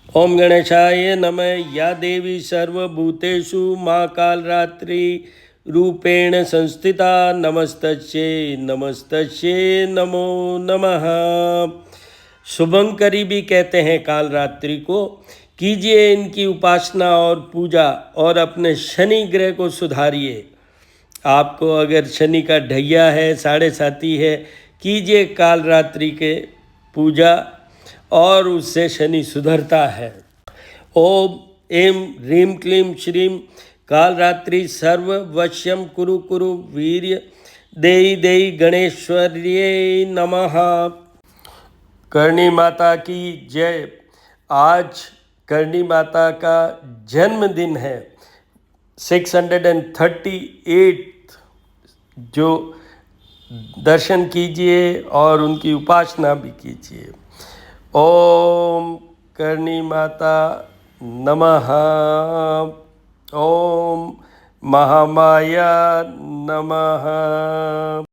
ओम गणेशाय नमः। या देवी सर्वभूतेषु माँ कालरात्रि रूपेण संस्थिता नमस्तस्यै नमस्तस्यै नमो नमः। शुभंकरी भी कहते हैं कालरात्रि को। कीजिए इनकी उपासना और पूजा और अपने शनि ग्रह को सुधारिए। आपको अगर शनि का ढैया है, साढ़े साथी है, कीजिए कालरात्रि के पूजा और उससे शनि सुधरता है। ओम एम ह्रीं क्लीं श्रीं कालरात्रि सर्ववश्यं कुरु कुरु वीर्य देई देई गणेश्वर्ये नमः। करणी माता की जय। आज करणी माता का जन्मदिन है। 638 जो दर्शन कीजिए और उनकी उपासना भी कीजिए। ओम करणी माता नमः। ओम महामाया नमः।